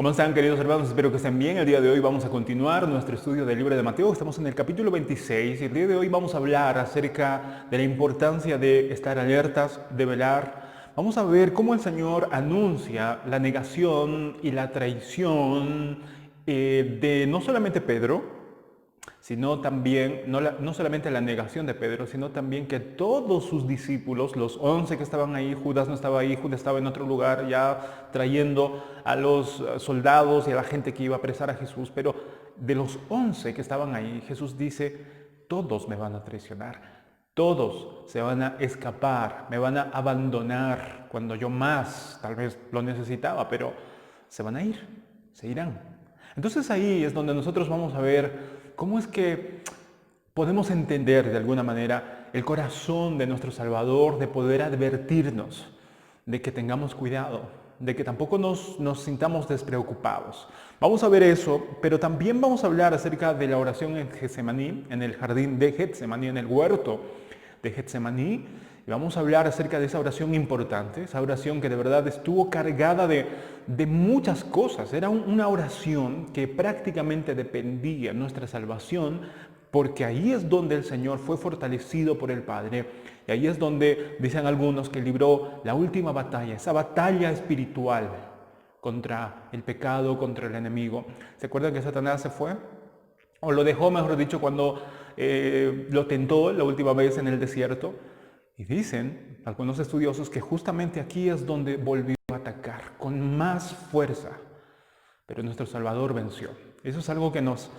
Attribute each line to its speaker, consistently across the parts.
Speaker 1: ¿Cómo están, queridos hermanos? Espero que estén bien. El día de hoy vamos a continuar nuestro estudio del libro de Mateo. Estamos en el capítulo 26 y el día de hoy vamos a hablar acerca de la importancia de estar alertas, de velar. Vamos a ver cómo el Señor anuncia la negación y la traición de no solamente Pedro, sino también, no solamente la negación de Pedro, sino también que todos sus discípulos, los 11 que estaban ahí, Judas no estaba ahí, Judas estaba en otro lugar ya trayendo a los soldados y a la gente que iba a apresar a Jesús, pero de los 11 que estaban ahí, Jesús dice, todos me van a traicionar, todos se van a escapar, me van a abandonar cuando yo más tal vez lo necesitaba, pero se van a ir, se irán. Entonces ahí es donde nosotros vamos a ver cómo es que podemos entender de alguna manera el corazón de nuestro Salvador, de poder advertirnos de que tengamos cuidado, de que tampoco nos sintamos despreocupados. Vamos a ver eso, pero también vamos a hablar acerca de la oración en Getsemaní, en el jardín de Getsemaní, en el huerto de Getsemaní. Y vamos a hablar acerca de esa oración importante, esa oración que de verdad estuvo cargada de muchas cosas. Era una oración que prácticamente dependía de nuestra salvación, porque ahí es donde el Señor fue fortalecido por el Padre. Y ahí es donde dicen algunos que libró la última batalla, esa batalla espiritual contra el pecado, contra el enemigo. ¿Se acuerdan que Satanás se fue? O lo dejó, mejor dicho, cuando lo tentó la última vez en el desierto. Y dicen algunos estudiosos que justamente aquí es donde volvió a atacar con más fuerza. Pero nuestro Salvador venció. Eso es algo que nos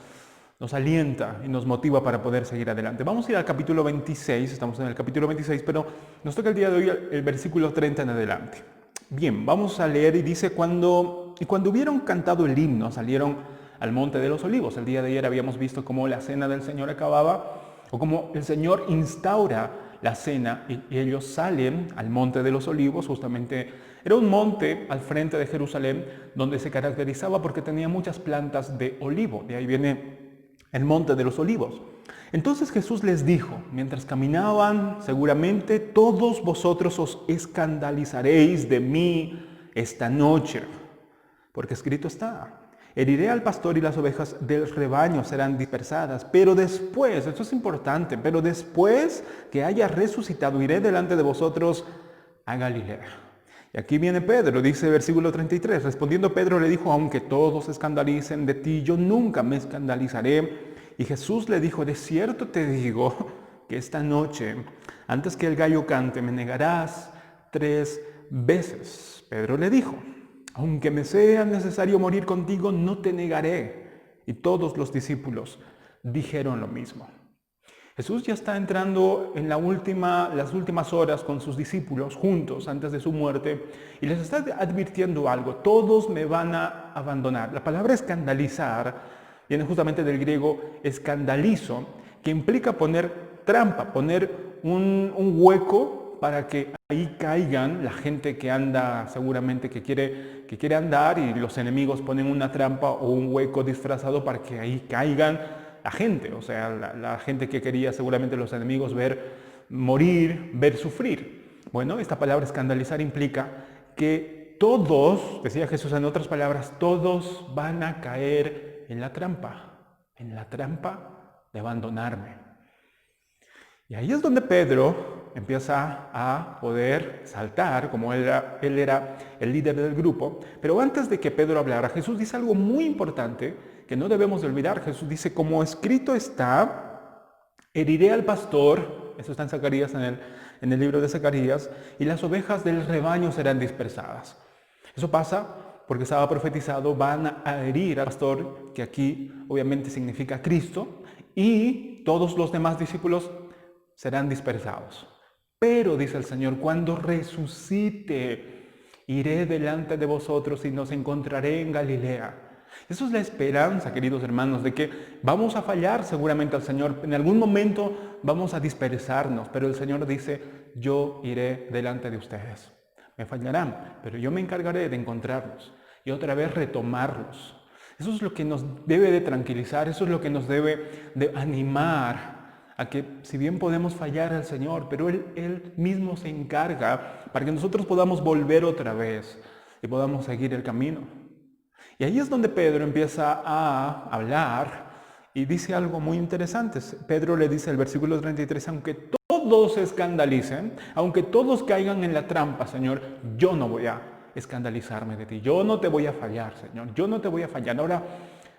Speaker 1: alienta y nos motiva para poder seguir adelante. Vamos a ir al capítulo 26, estamos en el capítulo 26, pero nos toca el día de hoy el versículo 30 en adelante. Bien, vamos a leer y dice, cuando hubieron cantado el himno, salieron al monte de los olivos. El día de ayer habíamos visto cómo la cena del Señor acababa, o cómo el Señor instaura la cena y ellos salen al monte de los olivos. Justamente era un monte al frente de Jerusalén donde se caracterizaba porque tenía muchas plantas de olivo. De ahí viene el monte de los olivos. Entonces Jesús les dijo, mientras caminaban, seguramente todos vosotros os escandalizaréis de mí esta noche, porque escrito está, heriré al pastor y las ovejas del rebaño serán dispersadas. Pero después, esto es importante, pero después que haya resucitado, iré delante de vosotros a Galilea. Y aquí viene Pedro, dice versículo 33, respondiendo Pedro le dijo, aunque todos se escandalicen de ti, yo nunca me escandalizaré. Y Jesús le dijo, de cierto te digo que esta noche, antes que el gallo cante, me negarás 3 veces. Pedro le dijo, aunque me sea necesario morir contigo, no te negaré. Y todos los discípulos dijeron lo mismo. Jesús ya está entrando en las últimas horas con sus discípulos juntos antes de su muerte y les está advirtiendo algo. Todos me van a abandonar. La palabra escandalizar viene justamente del griego escandalizo, que implica poner trampa, poner un hueco para que ahí caigan la gente que anda seguramente que quiere andar, y los enemigos ponen una trampa o un hueco disfrazado para que ahí caigan la gente, o sea, la gente que quería seguramente los enemigos ver morir, ver sufrir. Bueno, esta palabra escandalizar implica que todos, decía Jesús en otras palabras, todos van a caer en la trampa de abandonarme. Y ahí es donde Pedro empieza a poder saltar, como él era el líder del grupo. Pero antes de que Pedro hablara, Jesús dice algo muy importante que no debemos de olvidar. Jesús dice, como escrito está, heriré al pastor, eso está en Zacarías, en el libro de Zacarías, y las ovejas del rebaño serán dispersadas. Eso pasa porque estaba profetizado, van a herir al pastor, que aquí obviamente significa Cristo, y todos los demás discípulos serán dispersados. Pero, dice el Señor, cuando resucite, iré delante de vosotros y nos encontraré en Galilea. Eso es la esperanza, queridos hermanos, de que vamos a fallar seguramente al Señor. En algún momento vamos a dispersarnos, pero el Señor dice, yo iré delante de ustedes. Me fallarán, pero yo me encargaré de encontrarlos y otra vez retomarlos. Eso es lo que nos debe de tranquilizar, eso es lo que nos debe de animar a que, si bien podemos fallar al Señor, pero Él mismo se encarga para que nosotros podamos volver otra vez y podamos seguir el camino. Y ahí es donde Pedro empieza a hablar y dice algo muy interesante. Pedro le dice el versículo 33, aunque todos se escandalicen, aunque todos caigan en la trampa, Señor, yo no voy a escandalizarme de ti. Yo no te voy a fallar, Señor. Yo no te voy a fallar. Ahora,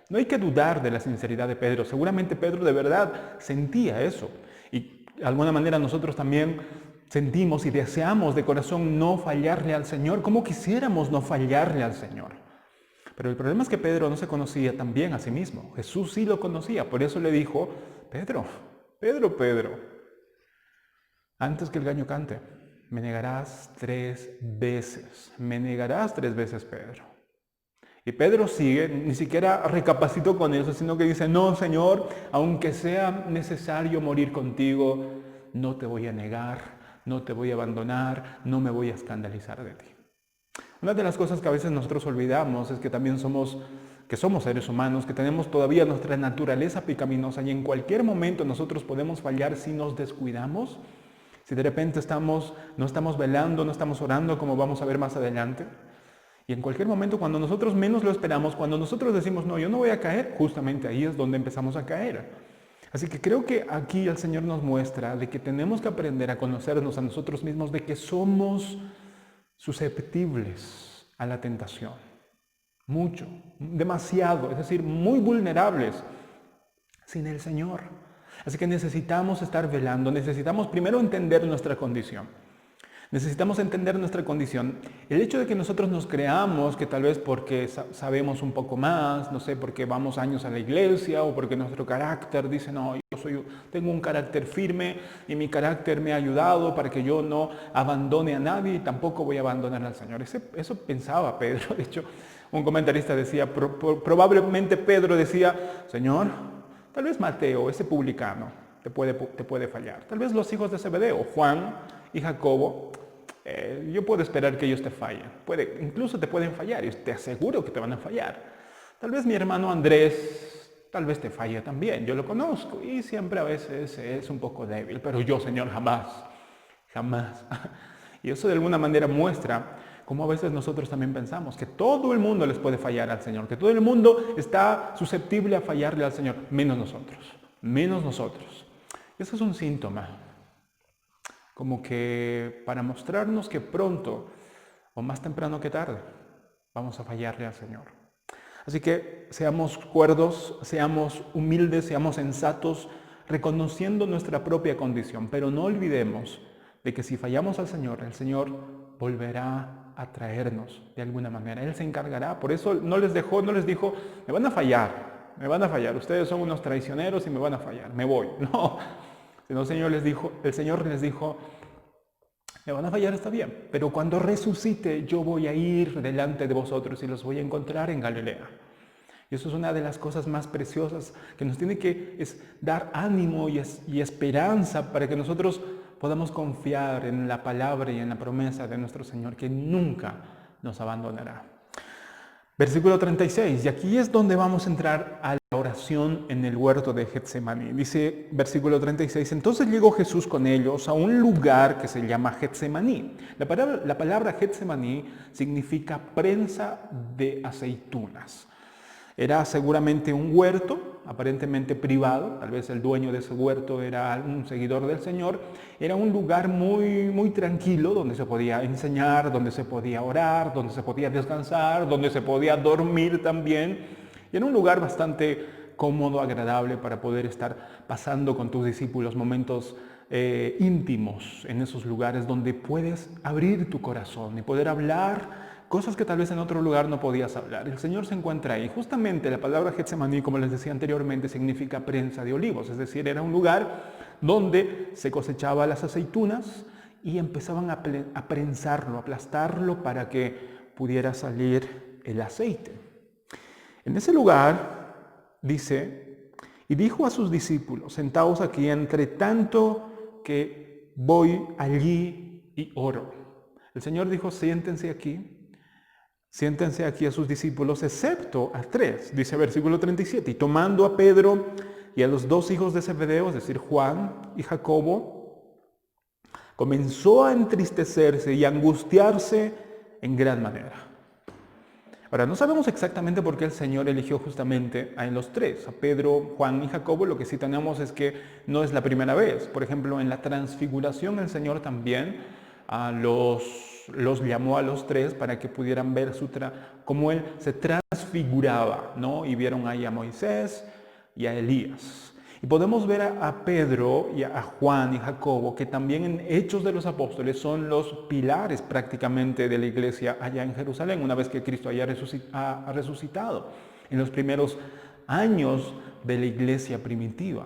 Speaker 1: no hay que dudar de la sinceridad de Pedro. Seguramente Pedro de verdad sentía eso. Y de alguna manera nosotros también sentimos y deseamos de corazón no fallarle al Señor. ¿Cómo quisiéramos no fallarle al Señor? Pero el problema es que Pedro no se conocía tan bien a sí mismo. Jesús sí lo conocía. Por eso le dijo, Pedro, antes que el gallo cante, me negarás 3 veces. Me negarás 3 veces, Pedro. Y Pedro sigue, ni siquiera recapacitó con eso, sino que dice, no, Señor, aunque sea necesario morir contigo, no te voy a negar, no te voy a abandonar, no me voy a escandalizar de ti. Una de las cosas que a veces nosotros olvidamos es que también somos seres humanos, que tenemos todavía nuestra naturaleza pecaminosa y en cualquier momento nosotros podemos fallar si nos descuidamos, si de repente no estamos velando, no estamos orando, como vamos a ver más adelante. Y en cualquier momento, cuando nosotros menos lo esperamos, cuando nosotros decimos, no, yo no voy a caer, justamente ahí es donde empezamos a caer. Así que creo que aquí el Señor nos muestra de que tenemos que aprender a conocernos a nosotros mismos, de que somos susceptibles a la tentación. Mucho, demasiado, es decir, muy vulnerables sin el Señor. Así que necesitamos estar velando, necesitamos primero entender nuestra condición. Necesitamos entender nuestra condición. El hecho de que nosotros nos creamos que tal vez porque sabemos un poco más, no sé, porque vamos años a la iglesia o porque nuestro carácter dice, no, tengo un carácter firme y mi carácter me ha ayudado para que yo no abandone a nadie y tampoco voy a abandonar al Señor. Eso pensaba Pedro. De hecho, un comentarista decía, probablemente Pedro decía, Señor, tal vez Mateo, ese publicano, te puede fallar. Tal vez los hijos de Zebedeo, Juan y Jacobo, yo puedo esperar que ellos te fallen. Incluso te pueden fallar y te aseguro que te van a fallar. Tal vez mi hermano Andrés, tal vez te falle también. Yo lo conozco y siempre a veces es un poco débil. Pero yo, Señor, jamás. Y eso de alguna manera muestra cómo a veces nosotros también pensamos que todo el mundo les puede fallar al Señor. Que todo el mundo está susceptible a fallarle al Señor. Menos nosotros. Eso es un síntoma. Como que para mostrarnos que pronto o más temprano que tarde vamos a fallarle al Señor. Así que seamos cuerdos, seamos humildes, seamos sensatos, reconociendo nuestra propia condición. Pero no olvidemos de que si fallamos al Señor, el Señor volverá a traernos de alguna manera. Él se encargará. Por eso no les dijo, me van a fallar. Ustedes son unos traicioneros y me van a fallar. Me voy. No. Sino el Señor les dijo, me van a fallar, está bien, pero cuando resucite yo voy a ir delante de vosotros y los voy a encontrar en Galilea. Y eso es una de las cosas más preciosas que nos tiene que dar ánimo y esperanza para que nosotros podamos confiar en la palabra y en la promesa de nuestro Señor, que nunca nos abandonará. Versículo 36, y aquí es donde vamos a entrar a la oración en el huerto de Getsemaní. Dice versículo 36, entonces llegó Jesús con ellos a un lugar que se llama Getsemaní. La palabra Getsemaní significa prensa de aceitunas. Era seguramente un huerto, aparentemente privado, tal vez el dueño de ese huerto era un seguidor del Señor. Era un lugar muy, muy tranquilo, donde se podía enseñar, donde se podía orar, donde se podía descansar, donde se podía dormir también. Y era un lugar bastante cómodo, agradable para poder estar pasando con tus discípulos momentos íntimos en esos lugares donde puedes abrir tu corazón y poder hablar cosas que tal vez en otro lugar no podías hablar. El Señor se encuentra ahí. Justamente la palabra Getsemaní, como les decía anteriormente, significa prensa de olivos. Es decir, era un lugar donde se cosechaba las aceitunas y empezaban a prensarlo, a aplastarlo para que pudiera salir el aceite. En ese lugar, dice, y dijo a sus discípulos, sentaos aquí entre tanto que voy allí y oro. El Señor dijo, siéntense aquí a sus discípulos, excepto a 3, dice versículo 37, y tomando a Pedro y a los 2 hijos de Zebedeo, es decir, Juan y Jacobo, comenzó a entristecerse y a angustiarse en gran manera. Ahora, no sabemos exactamente por qué el Señor eligió justamente a los tres, a Pedro, Juan y Jacobo. Lo que sí tenemos es que no es la primera vez. Por ejemplo, en la transfiguración el Señor también los llamó a los tres para que pudieran ver cómo Él se transfiguraba, ¿no? Y vieron ahí a Moisés y a Elías. Y podemos ver a Pedro y a Juan y Jacobo, que también en Hechos de los Apóstoles son los pilares prácticamente de la iglesia allá en Jerusalén, una vez que Cristo haya resucitado, en los primeros años de la iglesia primitiva.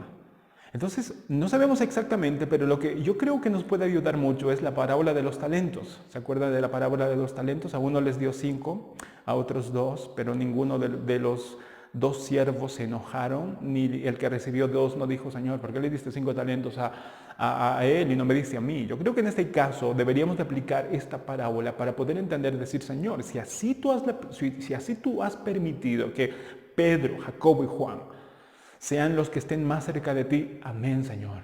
Speaker 1: Entonces, no sabemos exactamente, pero lo que yo creo que nos puede ayudar mucho es la parábola de los talentos. ¿Se acuerdan de la parábola de los talentos? A uno les dio 5, a otros 2, pero ninguno de los 2 siervos se enojaron, ni el que recibió 2 no dijo, Señor, ¿por qué le diste 5 talentos a él y no me diste a mí? Yo creo que en este caso deberíamos de aplicar esta parábola para poder entender, decir, Señor, si así tú has permitido que Pedro, Jacobo y Juan sean los que estén más cerca de ti, amén, Señor,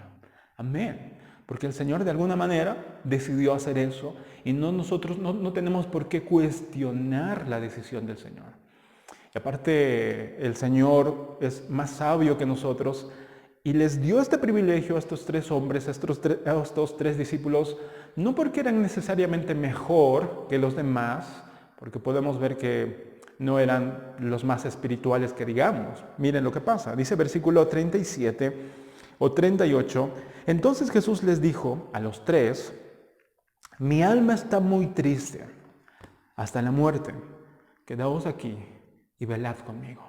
Speaker 1: amén. Porque el Señor de alguna manera decidió hacer eso y nosotros no tenemos por qué cuestionar la decisión del Señor. Y aparte, el Señor es más sabio que nosotros y les dio este privilegio a estos 3 hombres, a estos 3 discípulos, no porque eran necesariamente mejor que los demás, porque podemos ver que no eran los más espirituales que digamos. Miren lo que pasa. Dice versículo 37 o 38. Entonces Jesús les dijo a los 3, mi alma está muy triste hasta la muerte. Quedaos aquí y velad conmigo.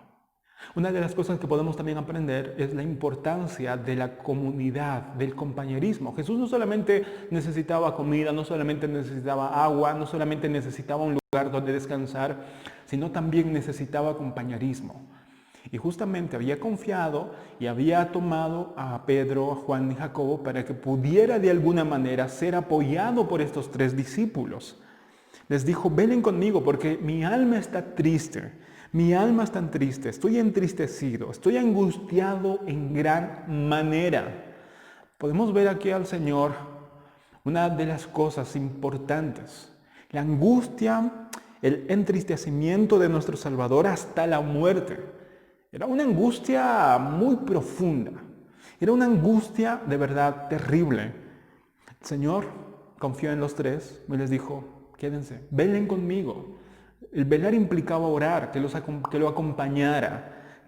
Speaker 1: Una de las cosas que podemos también aprender es la importancia de la comunidad, del compañerismo. Jesús no solamente necesitaba comida, no solamente necesitaba agua, no solamente necesitaba un lugar donde descansar, sino también necesitaba compañerismo. Y justamente había confiado y había tomado a Pedro, a Juan y Jacobo para que pudiera de alguna manera ser apoyado por estos 3 discípulos. Les dijo, velen conmigo porque mi alma está triste. Mi alma es tan triste, estoy entristecido, estoy angustiado en gran manera. Podemos ver aquí al Señor una de las cosas importantes, la angustia, el entristecimiento de nuestro Salvador hasta la muerte. Era una angustia muy profunda, era una angustia de verdad terrible. El Señor confió en los 3 y les dijo, quédense, velen conmigo. El velar implicaba orar, que lo acompañara.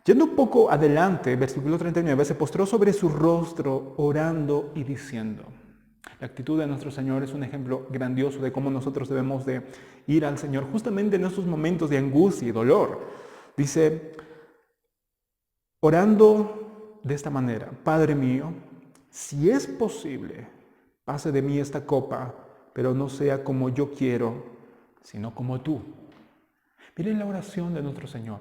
Speaker 1: Yendo un poco adelante, versículo 39, se postró sobre su rostro orando y diciendo. La actitud de nuestro Señor es un ejemplo grandioso de cómo nosotros debemos de ir al Señor justamente en estos momentos de angustia y dolor. Dice, orando de esta manera, Padre mío, si es posible, pase de mí esta copa, pero no sea como yo quiero, sino como tú. Miren la oración de nuestro Señor.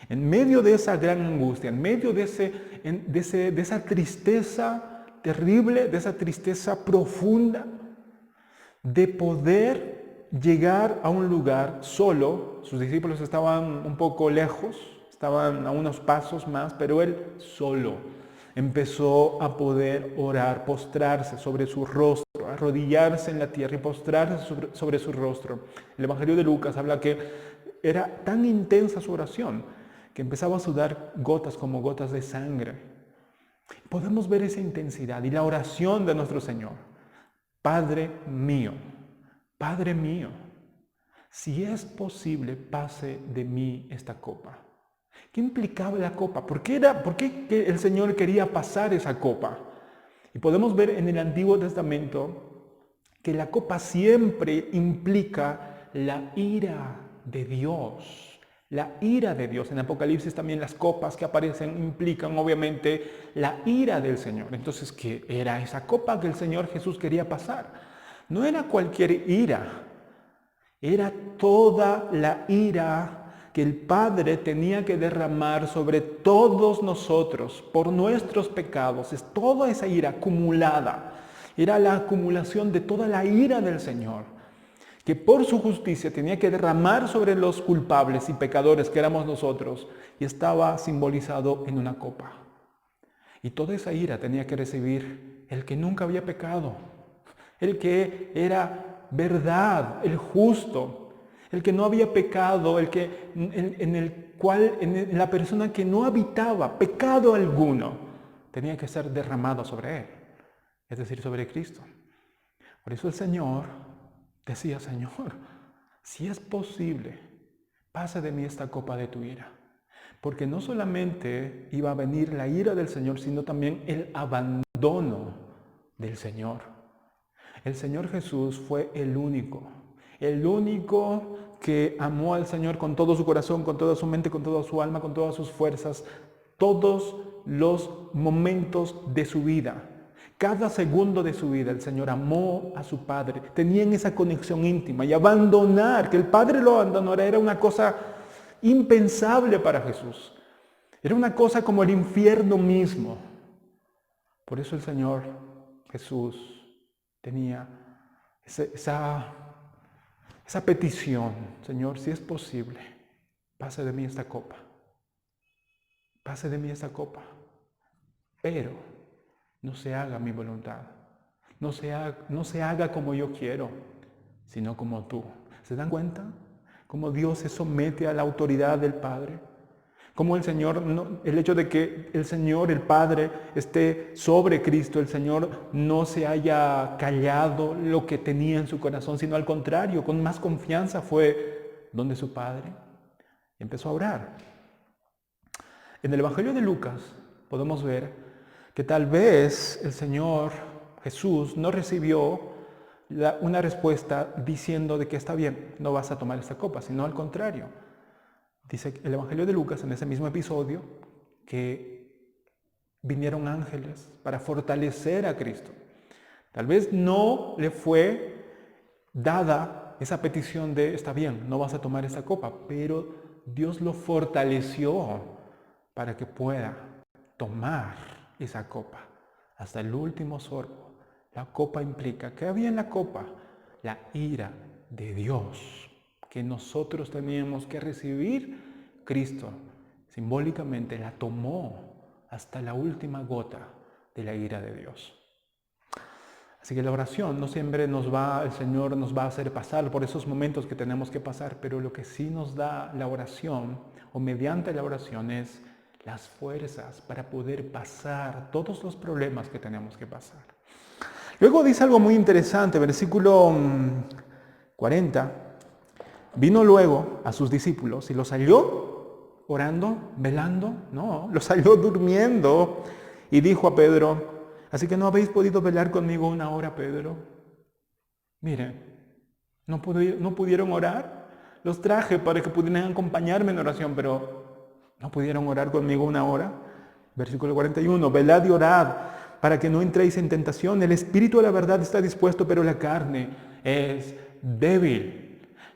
Speaker 1: En medio de esa gran angustia, en medio de esa tristeza terrible, de esa tristeza profunda, de poder llegar a un lugar solo. Sus discípulos estaban un poco lejos, estaban a unos pasos más, pero él solo empezó a poder orar, postrarse sobre su rostro, arrodillarse en la tierra y postrarse sobre su rostro. El Evangelio de Lucas habla que era tan intensa su oración que empezaba a sudar gotas como gotas de sangre. Podemos ver esa intensidad y la oración de nuestro Señor. Padre mío, si es posible, pase de mí esta copa. ¿Qué implicaba la copa? ¿Por qué el Señor quería pasar esa copa? Y podemos ver en el Antiguo Testamento que la copa siempre implica la ira de Dios. La ira de Dios. En Apocalipsis también las copas que aparecen implican obviamente la ira del Señor. Entonces, ¿qué era esa copa que el Señor Jesús quería pasar? No era cualquier ira. Era toda la ira que el Padre tenía que derramar sobre todos nosotros por nuestros pecados. Es toda esa ira acumulada. Era la acumulación de toda la ira del Señor, que por su justicia tenía que derramar sobre los culpables y pecadores que éramos nosotros, y estaba simbolizado en una copa. Y toda esa ira tenía que recibir el que nunca había pecado, el que era verdad, el justo, el que no había pecado, en la persona que no habitaba pecado alguno, tenía que ser derramado sobre él, es decir, sobre Cristo. Por eso el Señor decía, Señor, si es posible, pasa de mí esta copa de tu ira. Porque no solamente iba a venir la ira del Señor, sino también el abandono del Señor. El Señor Jesús fue el único que amó al Señor con todo su corazón, con toda su mente, con toda su alma, con todas sus fuerzas, todos los momentos de su vida. Cada segundo de su vida el Señor amó a su Padre, tenían esa conexión íntima, y abandonar, que el Padre lo abandonara, era una cosa impensable para Jesús. Era una cosa como el infierno mismo. Por eso el Señor Jesús tenía esa petición, Señor, si es posible, pase de mí esta copa. Pase de mí esta copa. Pero no se haga mi voluntad. No se haga como yo quiero, sino como tú. ¿Se dan cuenta? Cómo Dios se somete a la autoridad del Padre. Cómo el hecho de que el Señor, el Padre, esté sobre Cristo, el Señor no se haya callado lo que tenía en su corazón, sino al contrario, con más confianza fue donde su Padre y empezó a orar. En el Evangelio de Lucas podemos ver que tal vez el Señor Jesús no recibió una respuesta diciendo de que está bien, no vas a tomar esta copa, sino al contrario. Dice el Evangelio de Lucas en ese mismo episodio que vinieron ángeles para fortalecer a Cristo. Tal vez no le fue dada esa petición de está bien, no vas a tomar esta copa, pero Dios lo fortaleció para que pueda tomar esa copa hasta el último sorbo. La copa implica, ¿qué había en la copa? La ira de Dios que nosotros teníamos que recibir. Cristo simbólicamente la tomó hasta la última gota de la ira de Dios. Así que la oración no siempre el Señor nos va a hacer pasar por esos momentos que tenemos que pasar, pero lo que sí nos da la oración, o mediante la oración, es las fuerzas para poder pasar todos los problemas que tenemos que pasar. Luego dice algo muy interesante, versículo 40. Vino luego a sus discípulos y los halló orando, velando. No, los halló durmiendo. Y dijo a Pedro, ¿así que no habéis podido velar conmigo una hora, Pedro? Miren, ¿no pudieron orar? Los traje para que pudieran acompañarme en oración, pero ¿no pudieron orar conmigo una hora? Versículo 41, velad y orad para que no entréis en tentación. El espíritu de la verdad está dispuesto, pero la carne es débil.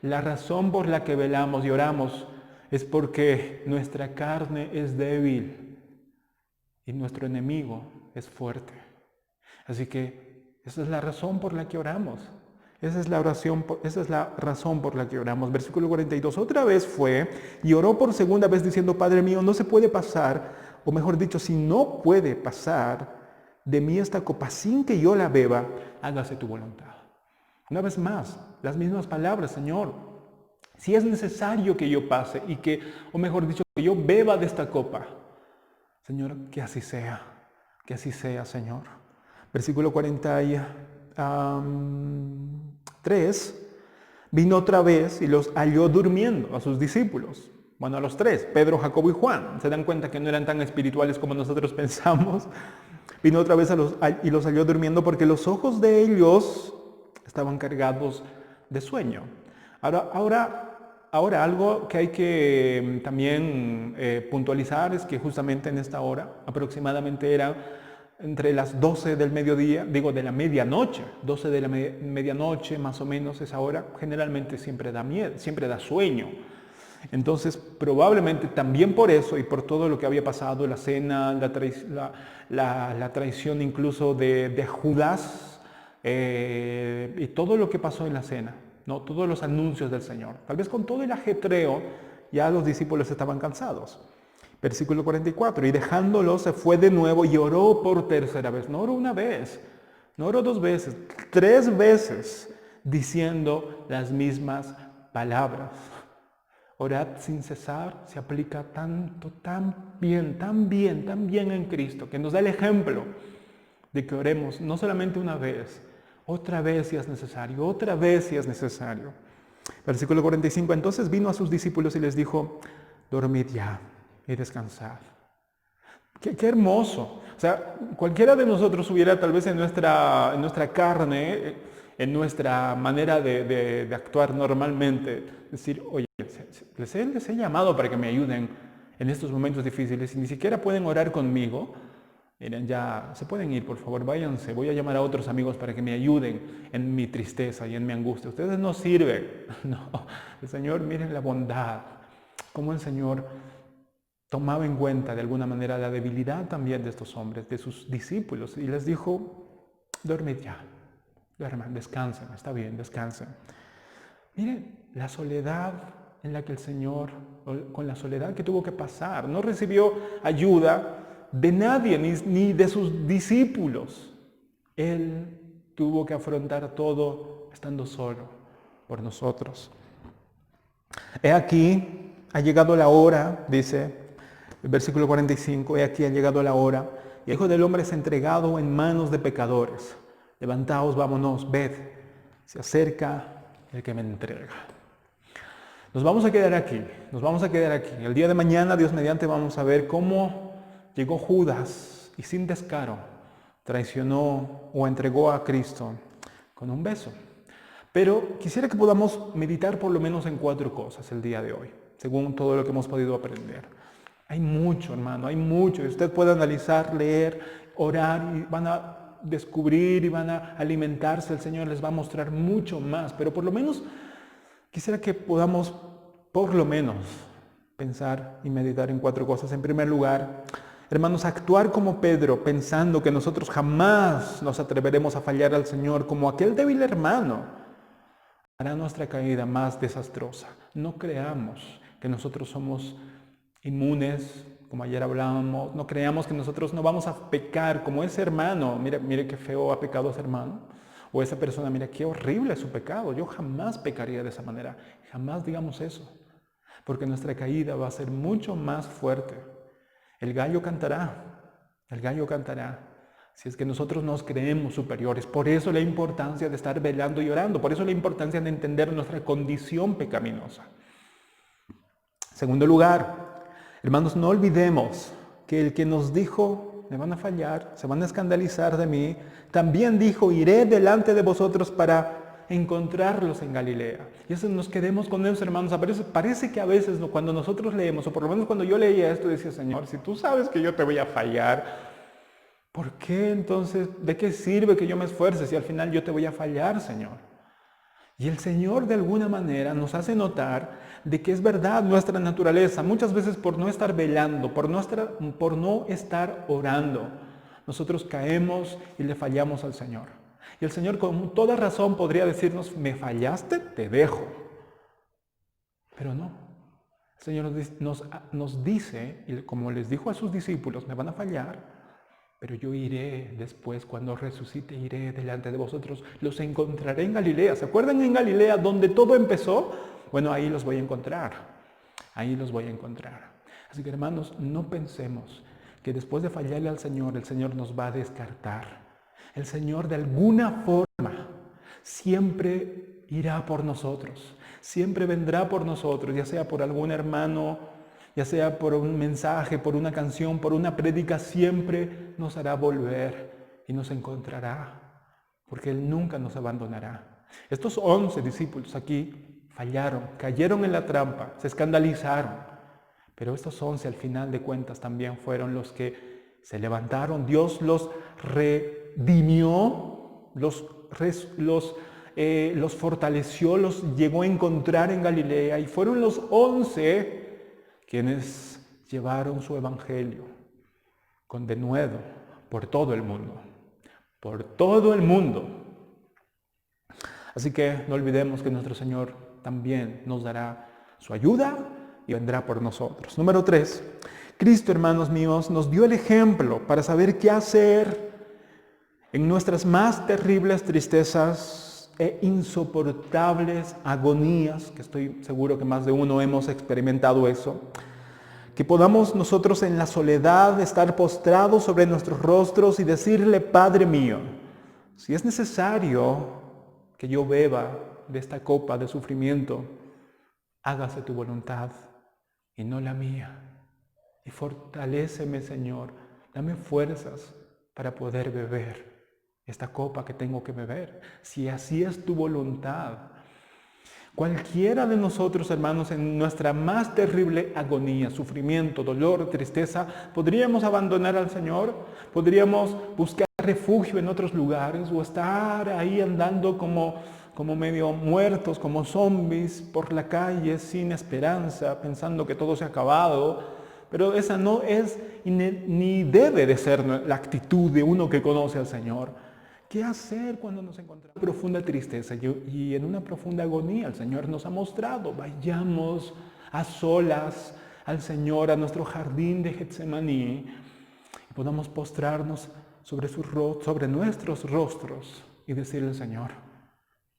Speaker 1: La razón por la que velamos y oramos es porque nuestra carne es débil y nuestro enemigo es fuerte. Así que esa es la razón por la que oramos. Esa es la razón por la que oramos. Versículo 42. Otra vez fue y oró por segunda vez diciendo, Padre mío, no se puede pasar, o mejor dicho, si no puede pasar de mí esta copa sin que yo la beba, hágase tu voluntad. Una vez más, las mismas palabras, Señor, si es necesario que yo pase y que, o mejor dicho, que yo beba de esta copa, Señor, que así sea, Señor. Versículo 43, vino otra vez y los halló durmiendo a sus discípulos. Bueno, a los tres, Pedro, Jacobo y Juan. Se dan cuenta que no eran tan espirituales como nosotros pensamos. Vino otra vez y los halló durmiendo porque los ojos de ellos estaban cargados de sueño. Ahora algo que hay que también puntualizar es que justamente en esta hora, aproximadamente era entre las 12 del mediodía, de la medianoche, 12 de la medianoche más o menos esa hora, generalmente siempre da miedo, siempre da sueño. Entonces, probablemente también por eso y por todo lo que había pasado, la cena, la traición incluso de Judas y todo lo que pasó en la cena, ¿no? Todos los anuncios del Señor. Tal vez con todo el ajetreo ya los discípulos estaban cansados. Versículo 44, y dejándolo se fue de nuevo y oró por tercera vez. No oró una vez, no oró dos veces, 3 veces, diciendo las mismas palabras. Orad sin cesar se aplica tanto, tan bien en Cristo, que nos da el ejemplo de que oremos no solamente una vez, otra vez si es necesario, otra vez si es necesario. Versículo 45, entonces vino a sus discípulos y les dijo, dormid ya y descansad. Qué hermoso. O sea, cualquiera de nosotros hubiera tal vez en nuestra carne, en nuestra manera de actuar normalmente, decir, oye, les he llamado para que me ayuden en estos momentos difíciles y ni siquiera pueden orar conmigo. Miren, ya se pueden ir, por favor, váyanse. Voy a llamar a otros amigos para que me ayuden en mi tristeza y en mi angustia. Ustedes no sirven. No, el Señor, miren la bondad. Cómo el Señor tomaba en cuenta de alguna manera la debilidad también de estos hombres, de sus discípulos. Y les dijo, dormid ya, duerman, descansen, está bien, descansen. Miren, la soledad en la que el Señor, con la soledad que tuvo que pasar, no recibió ayuda de nadie, ni de sus discípulos. Él tuvo que afrontar todo estando solo por nosotros. He aquí, ha llegado la hora, dice el versículo 45, he aquí ha llegado la hora, y el Hijo del Hombre es entregado en manos de pecadores. Levantaos, vámonos, ved, se acerca el que me entrega. Nos vamos a quedar aquí. El día de mañana, Dios mediante, vamos a ver cómo llegó Judas y sin descaro traicionó o entregó a Cristo con un beso. Pero quisiera que podamos meditar por lo menos en 4 cosas el día de hoy, según todo lo que hemos podido aprender. Hay mucho, hermano, hay mucho. Y usted puede analizar, leer, orar y van a descubrir y van a alimentarse. El Señor les va a mostrar mucho más. Pero por lo menos quisiera que podamos, por lo menos, pensar y meditar en 4 cosas. En primer lugar, hermanos, actuar como Pedro, pensando que nosotros jamás nos atreveremos a fallar al Señor como aquel débil hermano, hará nuestra caída más desastrosa. No creamos que nosotros somos inmunes, como ayer hablábamos. No creamos que nosotros no vamos a pecar como ese hermano. Mire qué feo ha pecado ese hermano. O esa persona, mira qué horrible es su pecado. Yo jamás pecaría de esa manera. Jamás digamos eso. Porque nuestra caída va a ser mucho más fuerte. El gallo cantará. Si es que nosotros nos creemos superiores. Por eso la importancia de estar velando y orando. Por eso la importancia de entender nuestra condición pecaminosa. Segundo lugar, hermanos, no olvidemos que el que nos dijo, me van a fallar, se van a escandalizar de mí, también dijo, iré delante de vosotros para encontrarlos en Galilea. Y eso nos quedemos con eso, hermanos. Parece que a veces cuando nosotros leemos, o por lo menos cuando yo leía esto, decía, Señor, si tú sabes que yo te voy a fallar, ¿por qué entonces, de qué sirve que yo me esfuerce si al final yo te voy a fallar, Señor? Y el Señor de alguna manera nos hace notar de que es verdad nuestra naturaleza. Muchas veces por no estar velando, por no estar orando, nosotros caemos y le fallamos al Señor. Y el Señor con toda razón podría decirnos, me fallaste, te dejo. Pero no. El Señor nos dice, y como les dijo a sus discípulos, me van a fallar, pero yo iré después, cuando resucite, iré delante de vosotros. Los encontraré en Galilea. ¿Se acuerdan en Galilea donde todo empezó? Bueno, ahí los voy a encontrar. Así que, hermanos, no pensemos que después de fallarle al Señor, el Señor nos va a descartar. El Señor de alguna forma siempre irá por nosotros. Siempre vendrá por nosotros, ya sea por algún hermano, ya sea por un mensaje, por una canción, por una prédica, siempre nos hará volver y nos encontrará, porque Él nunca nos abandonará. Estos 11 discípulos aquí fallaron, cayeron en la trampa, se escandalizaron, pero estos 11 al final de cuentas también fueron los que se levantaron. Dios los redimió, los fortaleció, los llegó a encontrar en Galilea y fueron los 11 quienes llevaron su evangelio con denuedo por todo el mundo. Así que no olvidemos que nuestro Señor también nos dará su ayuda y vendrá por nosotros. Número 3, Cristo, hermanos míos, nos dio el ejemplo para saber qué hacer en nuestras más terribles tristezas, e insoportables agonías, que estoy seguro que más de uno hemos experimentado eso, que podamos nosotros en la soledad estar postrados sobre nuestros rostros y decirle: Padre mío, si es necesario que yo beba de esta copa de sufrimiento, hágase tu voluntad y no la mía. Y fortaléceme, Señor, dame fuerzas para poder beber esta copa que tengo que beber, si así es tu voluntad. Cualquiera de nosotros, hermanos, en nuestra más terrible agonía, sufrimiento, dolor, tristeza, podríamos abandonar al Señor, podríamos buscar refugio en otros lugares o estar ahí andando como medio muertos, como zombies por la calle sin esperanza, pensando que todo se ha acabado. Pero esa no es ni debe de ser la actitud de uno que conoce al Señor. ¿Qué hacer cuando nos encontramos en profunda tristeza y en una profunda agonía? El Señor nos ha mostrado: vayamos a solas al Señor, a nuestro jardín de Getsemaní, y podamos postrarnos sobre nuestros rostros y decirle al Señor: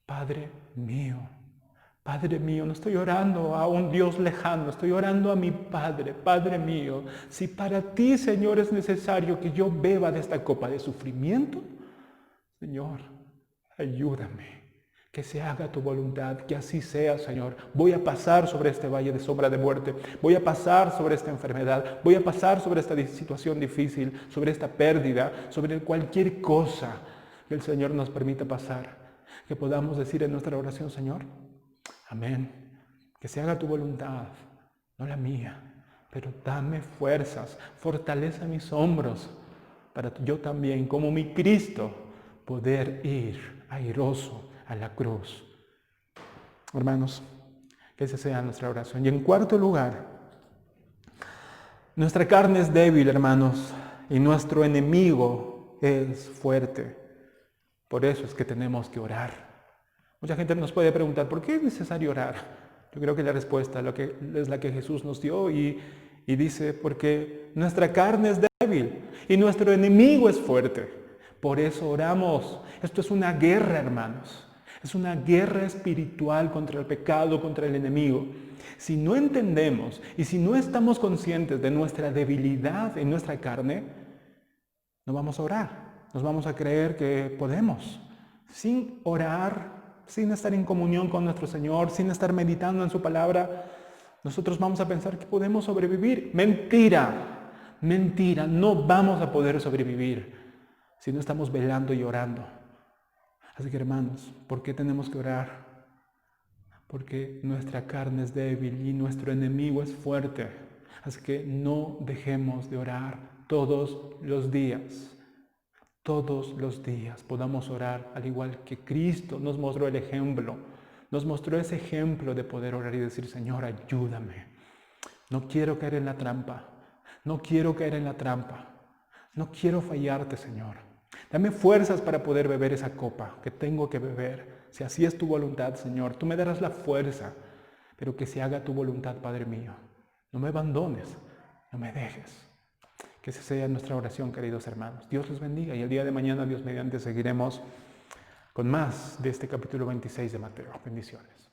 Speaker 1: Padre mío, no estoy orando a un Dios lejano, estoy orando a mi Padre. Padre mío, si para ti, Señor, es necesario que yo beba de esta copa de sufrimiento, Señor, ayúdame, que se haga tu voluntad, que así sea, Señor. Voy a pasar sobre este valle de sombra de muerte, voy a pasar sobre esta enfermedad, voy a pasar sobre esta situación difícil, sobre esta pérdida, sobre cualquier cosa que el Señor nos permita pasar. Que podamos decir en nuestra oración: Señor, amén, que se haga tu voluntad, no la mía, pero dame fuerzas, fortalece mis hombros, para yo también, como mi Cristo, poder ir airoso a la cruz. Hermanos, que esa sea nuestra oración. Y en cuarto lugar, nuestra carne es débil, hermanos, y nuestro enemigo es fuerte. Por eso es que tenemos que orar. Mucha gente nos puede preguntar: ¿por qué es necesario orar? Yo creo que la respuesta es la que Jesús nos dio y dice: porque nuestra carne es débil y nuestro enemigo es fuerte. Por eso oramos. Esto es una guerra, hermanos. Es una guerra espiritual contra el pecado, contra el enemigo. Si no entendemos y si no estamos conscientes de nuestra debilidad en nuestra carne, no vamos a orar. Nos vamos a creer que podemos. Sin orar, sin estar en comunión con nuestro Señor, sin estar meditando en su palabra, nosotros vamos a pensar que podemos sobrevivir. Mentira, mentira, no vamos a poder sobrevivir si no estamos velando y orando. Así que, hermanos, ¿por qué tenemos que orar? Porque nuestra carne es débil y nuestro enemigo es fuerte. Así que no dejemos de orar todos los días. Todos los días podamos orar al igual que Cristo nos mostró el ejemplo. Nos mostró ese ejemplo de poder orar y decir: Señor, ayúdame. No quiero caer en la trampa. No quiero caer en la trampa. No quiero fallarte, Señor. Dame fuerzas para poder beber esa copa que tengo que beber. Si así es tu voluntad, Señor, tú me darás la fuerza, pero que se haga tu voluntad, Padre mío. No me abandones, no me dejes. Que esa sea nuestra oración, queridos hermanos. Dios los bendiga y el día de mañana, Dios mediante, seguiremos con más de este capítulo 26 de Mateo. Bendiciones.